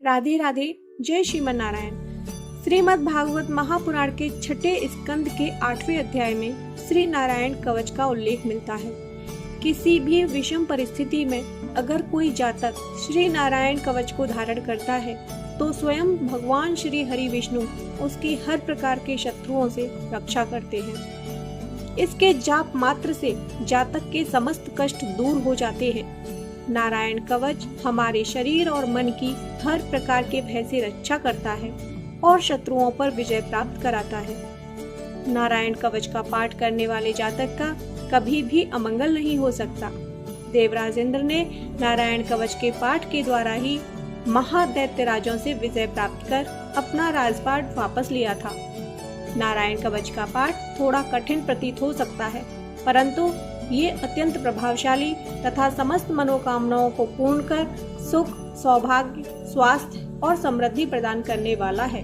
राधे राधे। जय श्रीमन नारायण। श्रीमद् भागवत महापुराण के छठे स्कंद के 8वें अध्याय में श्री नारायण कवच का उल्लेख मिलता है। किसी भी विषम परिस्थिति में अगर कोई जातक श्री नारायण कवच को धारण करता है तो स्वयं भगवान श्री हरि विष्णु उसकी हर प्रकार के शत्रुओं से रक्षा करते हैं। इसके जाप मात्र से जातक के समस्त कष्ट दूर हो जाते हैं। नारायण कवच हमारे शरीर और मन की हर प्रकार के भय से रक्षा करता है और शत्रुओं पर विजय प्राप्त कराता है। नारायण कवच का पाठ करने वाले जातक का कभी भी अमंगल नहीं हो सकता। देवराज इंद्र ने नारायण कवच के पाठ के द्वारा ही महादैत्य राजों से विजय प्राप्त कर अपना राजपाट वापस लिया था। नारायण कवच का पाठ थोड़ा कठिन प्रतीत हो सकता है, परंतु ये अत्यंत प्रभावशाली तथा समस्त मनोकामनाओं को पूर्ण कर सुख, सौभाग्य, स्वास्थ्य और समृद्धि प्रदान करने वाला है।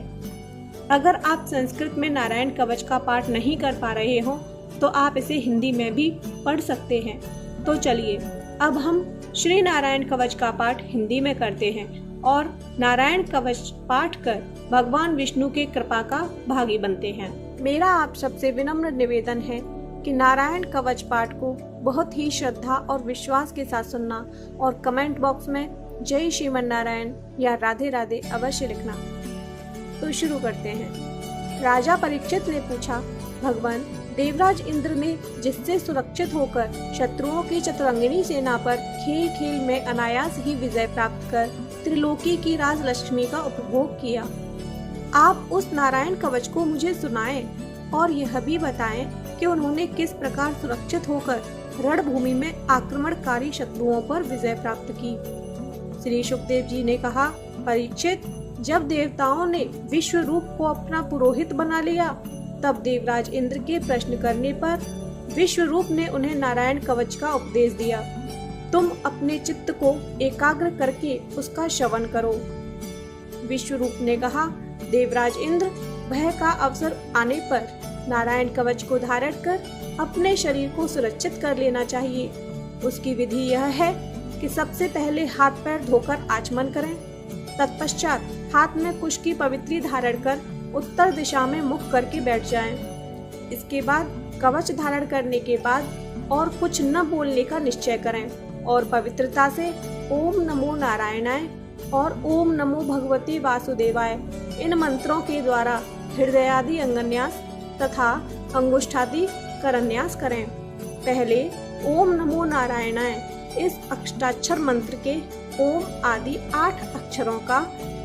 अगर आप संस्कृत में नारायण कवच का पाठ नहीं कर पा रहे हो तो आप इसे हिंदी में भी पढ़ सकते हैं। तो चलिए अब हम श्री नारायण कवच का पाठ हिंदी में करते हैं और नारायण कवच पाठ कर भगवान विष्णु के कृपा का भागी बनते हैं। मेरा आप सबसे विनम्र निवेदन है कि नारायण कवच पाठ को बहुत ही श्रद्धा और विश्वास के साथ सुनना और कमेंट बॉक्स में जय श्रीमन नारायण या राधे राधे अवश्य लिखना। तो शुरू करते हैं। राजा परीक्षित ने पूछा, भगवान देवराज इंद्र ने जिससे सुरक्षित होकर शत्रुओं की चतुरंगिनी सेना पर खेल खेल में अनायास ही विजय प्राप्त कर त्रिलोकी की राजलक्ष्मी का उपभोग किया, आप उस नारायण कवच को मुझे सुनाएं और यह भी बताएं कि उन्होंने किस प्रकार सुरक्षित होकर रणभूमि में आक्रमणकारी शत्रुओं पर विजय प्राप्त की। श्री शुकदेव जी ने कहा, परीक्षित, जब देवताओं ने विश्व रूप को अपना पुरोहित बना लिया तब देवराज इंद्र के प्रश्न करने पर विश्व रूप ने उन्हें नारायण कवच का उपदेश दिया। तुम अपने चित्त को एकाग्र करके उसका श्रवण करो। विश्व रूप ने कहा, देवराज इंद्र, भय का अवसर आने पर नारायण कवच को धारण कर अपने शरीर को सुरक्षित कर लेना चाहिए। उसकी विधि यह है कि सबसे पहले हाथ पैर धोकर आचमन करें। तत्पश्चात हाथ में कुश की पवित्री धारण कर उत्तर दिशा में मुख करके बैठ जाएं। इसके बाद कवच धारण करने के बाद और कुछ न बोलने का निश्चय करें और पवित्रता से ओम नमो नारायणाय और ओम नमो भगवते वासुदेवाय इन मंत्रों के द्वारा हृदयादि अंगन्यास तथा अंगुष्ठादि करन्यास करें। पहले ओम नमो नारायणाय इस अष्टाक्षर मंत्र के ओम आदि 8 अक्षरों का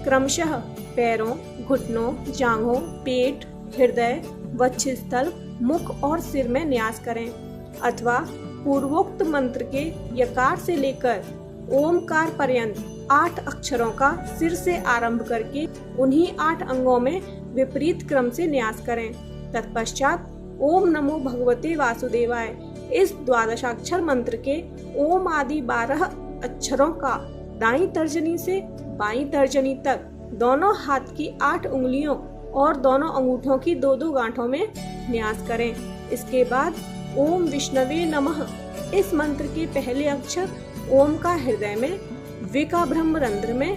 क्रमशः पैरों, घुटनों, जांघों, पेट, हृदय, वक्षस्थल, मुख और सिर में न्यास करें अथवा पूर्वोक्त मंत्र के यकार से लेकर ओमकार पर्यंत 8 अक्षरों का सिर से आरंभ करके उन्हीं 8 अंगों में विपरीत क्रम से न्यास करें। तत्पश्चात ओम नमो भगवते वासुदेवाय इस द्वादशाक्षर मंत्र के ओम आदि 12 अक्षरों का दाईं तर्जनी से बाईं तर्जनी तक दोनों हाथ की 8 उंगलियों और दोनों अंगूठों की 2-2 गांठों में न्यास करें। इसके बाद ओम विष्णवे नमः इस मंत्र के पहले अक्षर ओम का हृदय में, वे का ब्रह्म रंध्र में,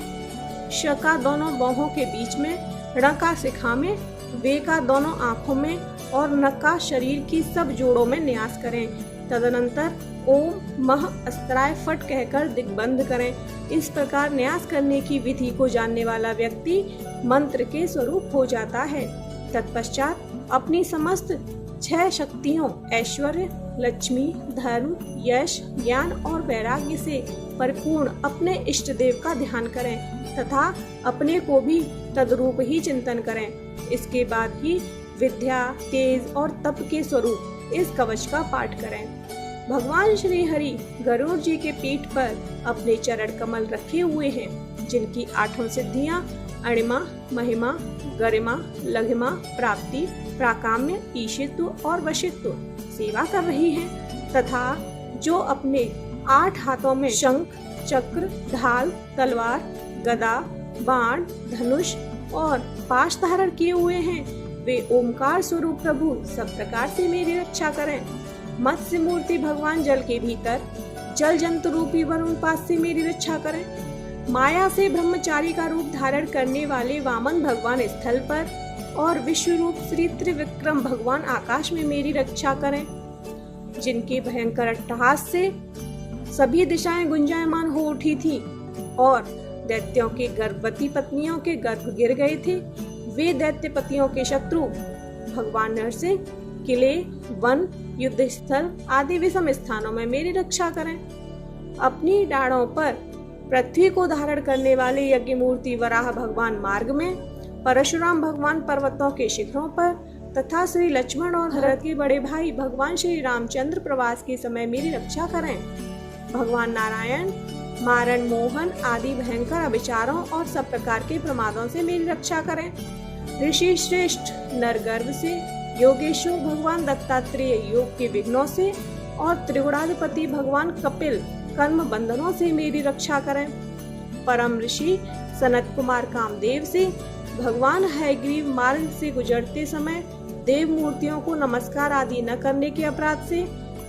श का दोनों बाहों के बीच में, ण का शिखा में, वे का दोनों आँखों में और न का शरीर की सब जोड़ों में न्यास करें। तदनंतर ओम मह अस्त्राय फट कहकर दिग्बंध करें। इस प्रकार न्यास करने की विधि को जानने वाला व्यक्ति मंत्र के स्वरूप हो जाता है। तत्पश्चात अपनी समस्त 6 शक्तियों ऐश्वर्य, लक्ष्मी, धर्म, यश, ज्ञान और वैराग्य से परिपूर्ण अपने इष्ट देव का ध्यान करें तथा अपने को भी तद्रूप ही चिंतन करें। इसके बाद ही विद्या, तेज और तप के स्वरूप इस कवच का पाठ करें। भगवान श्री हरि गरुड़ जी के पीठ पर अपने चरण कमल रखे हुए हैं, जिनकी 8 सिद्धियां अणिमा, महिमा, गरिमा, लघिमा, प्राप्ति, प्राकाम्य, ईशित्व और वशित्व सेवा कर रही हैं तथा जो अपने 8 हाथों में शंख, चक्र, ढाल, तलवार, गदा, बाण, धनुष और पाश धारण किए हुए हैं, वे ओमकार स्वरूप प्रभु सब प्रकार से मेरी रक्षा करें। मत्स्य मूर्ति भगवान जल के भीतर जल जंतु रूपी वरुण पास से मेरी रक्षा करें। माया से ब्रह्मचारी का रूप धारण करने वाले वामन भगवान स्थल पर और विश्व रूप श्री त्रिविक्रम भगवान आकाश में मेरी रक्षा करें। जिनके भयंकर अट्टहास से सभी दिशाएं गुंजायमान हो उठी थी और दैत्यों के गर्भवती पत्नियों के गर्भ गिर गए थे, वे दैत्य पतियों के शत्रु भगवान नरसिंह किले, वन, युद्ध स्थल आदि विषम स्थानों में मेरी रक्षा करें। अपनी डाढ़ों पर पृथ्वी को धारण करने वाले यज्ञ मूर्ति वराह भगवान मार्ग में, परशुराम भगवान पर्वतों के शिखरों पर तथा श्री लक्ष्मण और भरत के बड़े भाई भगवान श्री रामचंद्र प्रवास के समय मेरी रक्षा करें। भगवान नारायण मारण, मोहन आदि भयंकर अविचारों और सब प्रकार के प्रमादों से मेरी रक्षा करें। ऋषि श्रेष्ठ नरगर्भ से, योगेश्वर भगवान दत्तात्रेय योग के विघ्नों से और त्रिगुणाधिपति भगवान कपिल कर्म बंधनों से मेरी रक्षा करें। परम ऋषि सनत कुमार कामदेव से, भगवान हयग्रीव मार्ग से गुजरते समय देव मूर्तियों को नमस्कार आदि न करने के अपराध से,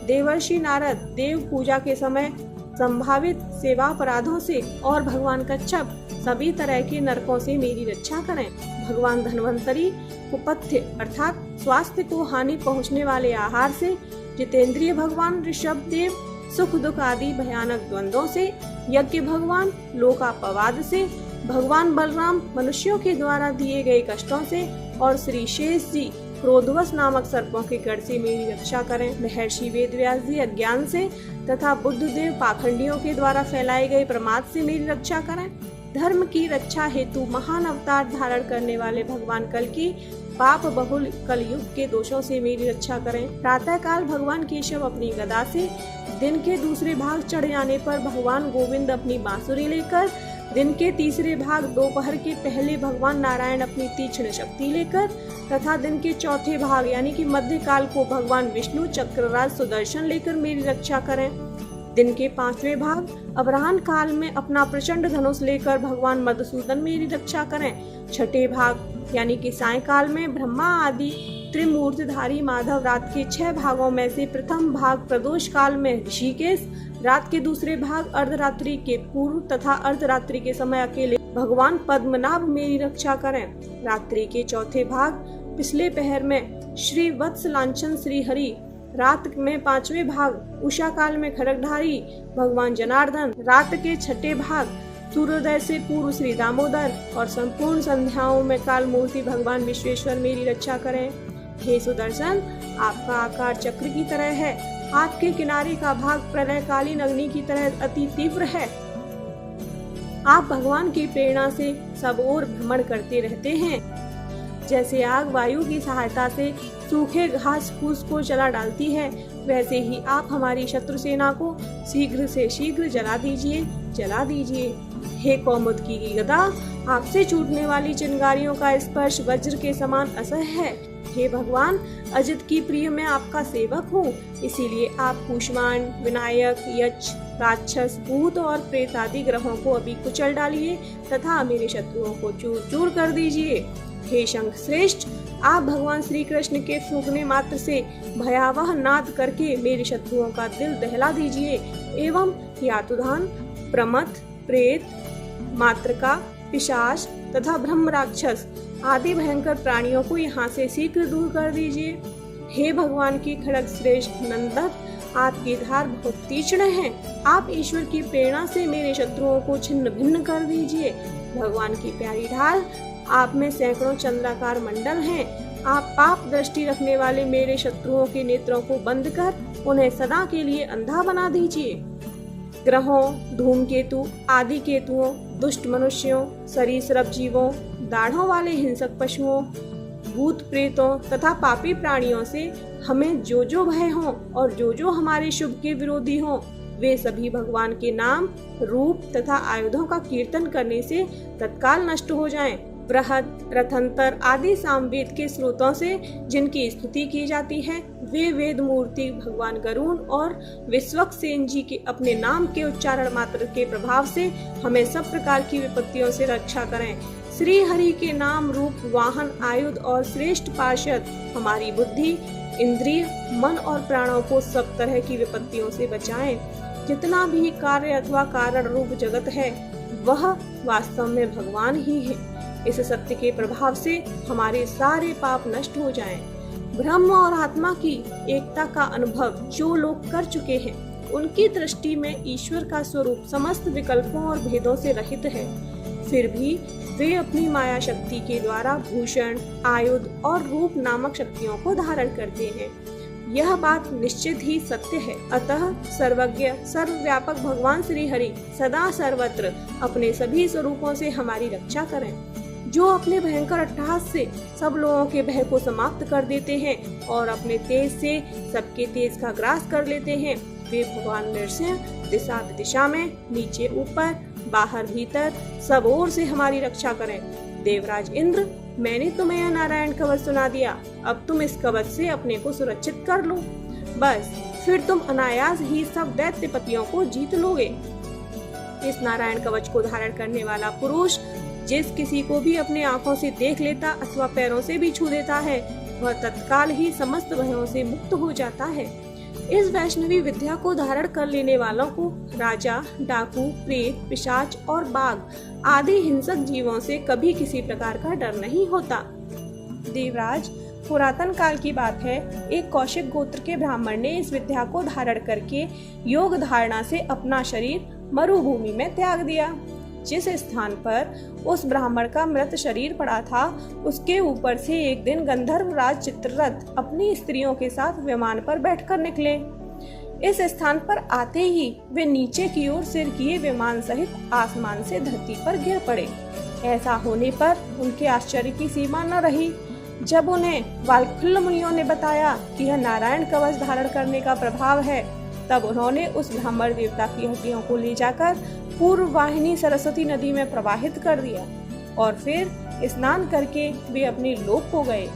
देवर्षि नारद देव पूजा के समय संभावित सेवा अपराधों से और भगवान कच्छप सभी तरह के नरकों से मेरी रक्षा करें। भगवान धन्वंतरी कुपथ्य अर्थात स्वास्थ्य को हानि पहुंचने वाले आहार से, जितेंद्रिय भगवान ऋषभ देव सुख दुख आदि भयानक द्वंद्वों से, यज्ञ भगवान लोकापवाद से, भगवान बलराम मनुष्यों के द्वारा दिए गए कष्टों से और श्री शेष जी क्रोधवश नामक सर्पों के गढ़ से मेरी रक्षा करें। महर्षि वेदव्यास जी अज्ञान से तथा बुद्धदेव पाखंडियों के द्वारा फैलाए गए प्रमाद से मेरी रक्षा करें। धर्म की रक्षा हेतु महान अवतार धारण करने वाले भगवान कल की पाप बहुल कलयुग के दोषों से मेरी रक्षा करें। प्रातः काल भगवान केशव अपनी गदा से, दिन के दूसरे भाग चढ़ जाने पर भगवान गोविंद अपनी बांसुरी लेकर, दिन के तीसरे भाग दोपहर के पहले भगवान नारायण अपनी तीक्ष्ण शक्ति लेकर तथा दिन के चौथे भाग यानी कि मध्य काल को भगवान विष्णु चक्रराज सुदर्शन लेकर मेरी रक्षा करें। दिन के पांचवें भाग अपराह्न काल में अपना प्रचंड धनुष लेकर भगवान मधुसूदन मेरी रक्षा करें। छठे भाग यानी कि सायंकाल में ब्रह्मा आदि त्रिमूर्तिधारी माधव रात के 6 भागों में से प्रथम भाग प्रदोष काल में ऋषिकेश, रात के दूसरे भाग अर्धरात्रि के पूर्व तथा अर्धरात्रि के समय अकेले भगवान पद्मनाभ मेरी रक्षा करें। रात्रि के चौथे भाग पिछले पहर में श्री वत्स लांछन श्री हरि, रात में 5वें भाग उषा काल में खड्गधारी भगवान जनार्दन, रात के छठे भाग सूर्योदय से पूर्व श्री दामोदर और संपूर्ण संध्याओं में काल मूर्ति भगवान विश्वेश्वर मेरी रक्षा करें। हे सुदर्शन, आपका आकार चक्र की तरह है, आपके किनारे का भाग प्रलयकालीन अग्नि की तरह अति तीव्र है। आप भगवान की प्रेरणा से सब ओर भ्रमण करते रहते हैं। जैसे आग वायु की सहायता से सूखे घास फूस को जला डालती है, वैसे ही आप हमारी शत्रु सेना को शीघ्र से शीघ्र जला दीजिए, जला दीजिए। हे कौमुदकी की गदा, आपसे छूटने वाली चिंगारियों का स्पर्श वज्र के समान असह्य है। हे भगवान, अजित की प्रिय मैं आपका सेवक हूँ, इसीलिए आप कुष्मांड, विनायक, यक्ष, राक्षस, भूत और प्रेत आदि ग्रहों को अभी कुचल डालिए तथा मेरे शत्रुओं को चूर चूर कर दीजिए। हे शंख श्रेष्ठ, आप भगवान श्री कृष्ण के फूंकने मात्र से भयावह नाद करके मेरे शत्रुओं का दिल दहला दीजिए एवं यातुधान, प्रमथ, प्रेत, मातृका, पिशाच तथा ब्रह्म राक्षस आदि भयंकर प्राणियों को यहाँ से शीघ्र दूर कर दीजिए। हे भगवान की खड्ग श्रेष्ठ नंदक, आपकी धार बहुत तीक्ष्ण है, आप ईश्वर की प्रेरणा से मेरे शत्रुओं को छिन्न भिन्न कर दीजिए। भगवान की प्यारी ढाल, आप में सैकड़ों चंद्राकार मंडल हैं। आप पाप दृष्टि रखने वाले मेरे शत्रुओं के नेत्रों को बंद कर उन्हें सदा के लिए अंधा बना दीजिए। ग्रहों, धूमकेतु आदि केतुओं, दुष्ट मनुष्यों, सरीसृप जीवों, दाढ़ों वाले हिंसक पशुओं, भूत प्रेतों तथा पापी प्राणियों से हमें जो जो भय हो और जो जो हमारे शुभ के विरोधी हो, वे सभी भगवान के नाम, रूप तथा आयुधों का कीर्तन करने से तत्काल नष्ट हो जाएं। बृहद, रथंतर आदि सामवेद के स्रोतों से जिनकी स्तुति की जाती है, वे वेद मूर्ति भगवान गरुण और विश्वक्सेन जी के अपने नाम के उच्चारण मात्र के प्रभाव से हमें सब प्रकार की विपत्तियों से रक्षा करें। श्री हरि के नाम, रूप, वाहन, आयुध और श्रेष्ठ पार्षद हमारी बुद्धि, इंद्रिय, मन और प्राणों को सब तरह की विपत्तियों से बचाएं। जितना भी कार्य अथवा कारण रूप जगत है, वह वास्तव में भगवान ही है। इस सत्य के प्रभाव से हमारे सारे पाप नष्ट हो जाएं। ब्रह्म और आत्मा की एकता का अनुभव जो लोग कर चुके हैं, उनकी दृष्टि में ईश्वर का स्वरूप समस्त विकल्पों और भेदों से रहित है। फिर भी वे अपनी माया शक्ति के द्वारा भूषण, आयुध और रूप नामक शक्तियों को धारण करते हैं। यह बात निश्चित ही सत्य है। अतः सर्वज्ञ सर्वव्यापक भगवान श्री हरि सदा सर्वत्र अपने सभी स्वरूपों से हमारी रक्षा करें। जो अपने भयंकर अट्टहास से सब लोगों के भय को समाप्त कर देते हैं और अपने तेज से सबके तेज का ग्रास कर लेते हैं, वे भगवान नृसिंह दिशा दिशा में, नीचे ऊपर, बाहर भीतर, सब ओर से हमारी रक्षा करें। देवराज इंद्र, मैंने तुम्हें यह नारायण कवच सुना दिया, अब तुम इस कवच से अपने को सुरक्षित कर लो। बस फिर तुम अनायास ही सब दैत्यपतियों को जीत लोगे। इस नारायण कवच को धारण करने वाला पुरुष जिस किसी को भी अपने आंखों से देख लेता अथवा पैरों से भी छू देता है, वह तत्काल ही समस्त भयों से मुक्त हो जाता है। इस वैष्णवी विद्या को धारण कर लेने वालों को राजा, डाकू, प्रेत, पिशाच और बाघ आदि हिंसक जीवों से कभी किसी प्रकार का डर नहीं होता। देवराज, पुरातन काल की बात है, एक कौशिक गोत्र के ब्राह्मण ने इस विद्या को धारण करके योग धारणा से अपना शरीर मरुभूमि में त्याग दिया। जिस स्थान पर उस ब्राह्मण का मृत शरीर पड़ा था, उसके ऊपर से एक दिन गंधर्व राज चित्ररथ अपनी स्त्रियों के साथ विमान पर बैठकर निकले। इस स्थान पर आते ही वे नीचे की ओर सिर किए विमान सहित आसमान से धरती पर गिर पड़े। ऐसा होने पर उनके आश्चर्य की सीमा न रही। जब उन्हें वाल्खुल्य मुनियों ने बताया कि यह नारायण कवच धारण करने का प्रभाव है, तब उन्होंने उस ब्राह्मण देवता की हड्डियों को ले जाकर पूर्व वाहिनी सरस्वती नदी में प्रवाहित कर दिया और फिर स्नान करके वे अपने लोक को गए।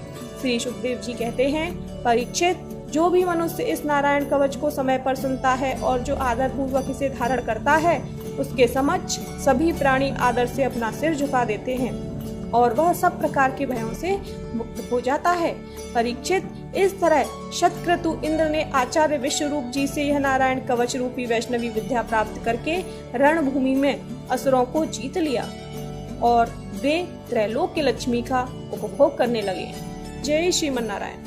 श्री सुखदेव जी कहते हैं, परीक्षित, जो भी मनुष्य इस नारायण कवच को समय पर सुनता है और जो आदर पूर्वक इसे धारण करता है, उसके समक्ष सभी प्राणी आदर से अपना सिर झुका देते हैं और वह सब प्रकार के भयों से मुक्त हो जाता है। परीक्षित, इस तरह शतक्रतु इंद्र ने आचार्य विश्वरूप जी से यह नारायण कवच रूपी वैष्णवी विद्या प्राप्त करके रणभूमि में असुरों को जीत लिया और वे त्रैलोक्य लक्ष्मी का उपभोग करने लगे। जय श्रीमन नारायण।